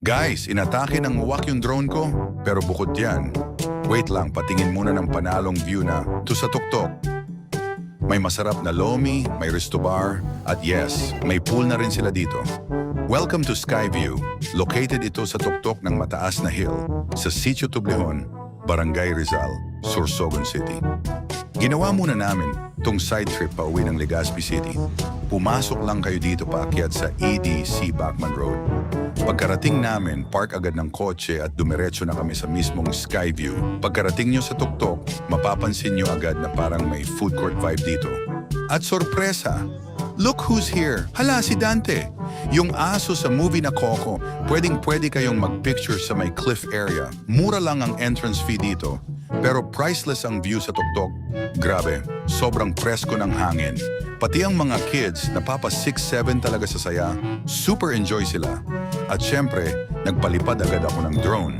Guys, inatake ng uwak yung drone ko. Pero bukod yan, wait lang, patingin muna ng panalong view na to sa tuktok. May masarap na lomi, may resto bar, at yes, may pool na rin sila dito. Welcome to Skyview. Located ito sa tuktok ng mataas na hill sa Sitio Tublejon, Barangay Rizal, Sorsogon City. Ginawa muna namin tong side trip pa uwi ng Legazpi City. Pumasok lang kayo dito paakyat sa EDC Bachman Road. Pagkarating namin, park agad ng kotse at dumiretso na kami sa mismong Skyview. Pagkarating nyo sa tuktok, mapapansin nyo agad na parang may food court vibe dito. At sorpresa! Look who's here! Hala, si Dante! Yung aso sa movie na Coco, pwedeng-pwede kayong mag-picture sa may cliff area. Mura lang ang entrance fee dito, pero priceless ang view sa tuktok. Grabe, sobrang presko ng hangin. Pati ang mga kids, napapa 6-7 talaga sa saya, super enjoy sila. At syempre, nagpalipad agad ako ng drone.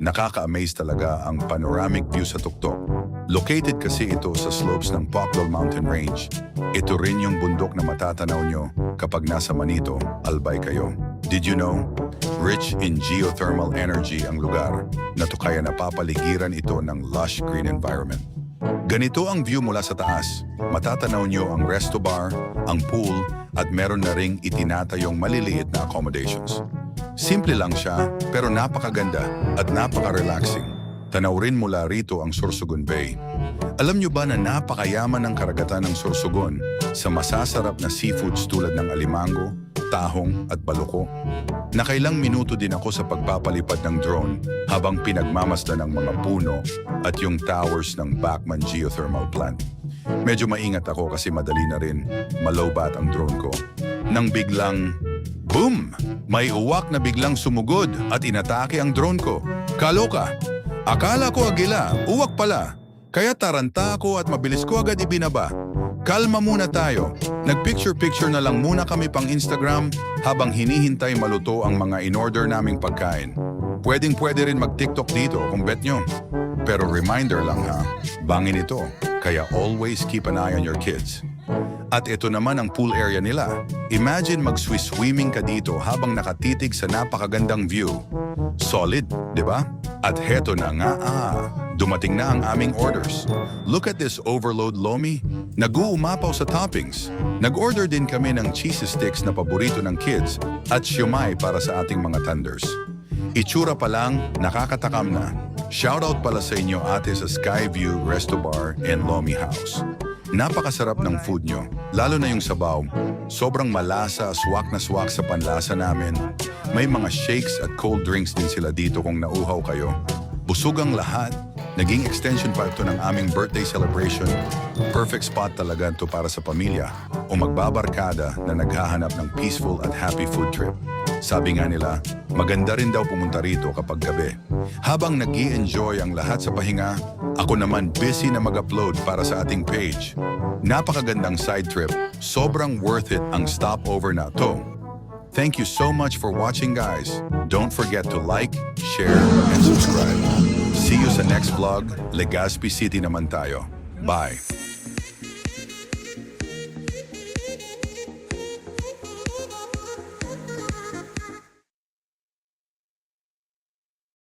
Nakaka-amaze talaga ang panoramic view sa tuktok. Located kasi ito sa slopes ng Pocdol Mountain Range. Ito rin yung bundok na matatanaw nyo kapag nasa Manito, Albay kayo. Did you know? Rich in geothermal energy ang lugar na to kaya napapaligiran ito ng lush green environment. Ganito ang view mula sa taas. Matatanaw nyo ang resto bar, ang pool, at meron na ring itinatayong maliliit na accommodations. Simple lang siya, pero napakaganda at napaka-relaxing. Tanaw rin mula rito ang Sorsogon Bay. Alam nyo ba na napakayaman ng karagatan ng Sorsogon sa masasarap na seafoods tulad ng alimango, tahong at baloko? Nakailang minuto din ako sa pagpapalipad ng drone habang pinagmamasdan ng mga puno at yung towers ng Bachman Geothermal Plant. Medyo maingat ako kasi madali na rin malowbat ang drone ko. Nang biglang, boom! May uwak na biglang sumugod at inatake ang drone ko. Kaloka! Akala ko agila, uwak pala. Kaya taranta ako at mabilis ko agad ibinaba. Kalma muna tayo. Nag-picture-picture na lang muna kami pang Instagram habang hinihintay maluto ang mga in-order naming pagkain. Pwedeng-pwede rin mag-TikTok dito kung bet nyo. Pero reminder lang ha, bangin ito. Kaya always keep an eye on your kids. At ito naman ang pool area nila. Imagine mag-swimming ka dito habang nakatitig sa napakagandang view. Solid, di ba? At heto na nga dumating na ang aming orders. Look at this overload lomi. Nag-uumapaw sa toppings. Nag-order din kami ng cheese sticks na paborito ng kids at siomai para sa ating mga tenders. Itsura pa lang, nakakatakam na. Shoutout pala sa inyo ate sa Skyview Resto Bar and Lomi House. Napakasarap ng food nyo, lalo na yung sabaw. Sobrang malasa, swak na swak sa panlasa namin. May mga shakes at cold drinks din sila dito kung nauhaw kayo. Busog ang lahat. Naging extension pa ito ng aming birthday celebration. Perfect spot talaga ito para sa pamilya o magbabarkada na naghahanap ng peaceful at happy food trip. Sabi nga nila, maganda rin daw pumunta rito kapag gabi. Habang nag-i-enjoy ang lahat sa pahinga, ako naman busy na mag-upload para sa ating page. Napakagandang side trip, sobrang worth it ang stopover na to. Thank you so much for watching guys. Don't forget to like, share, and subscribe. See you sa next vlog. Legazpi City naman tayo. Bye!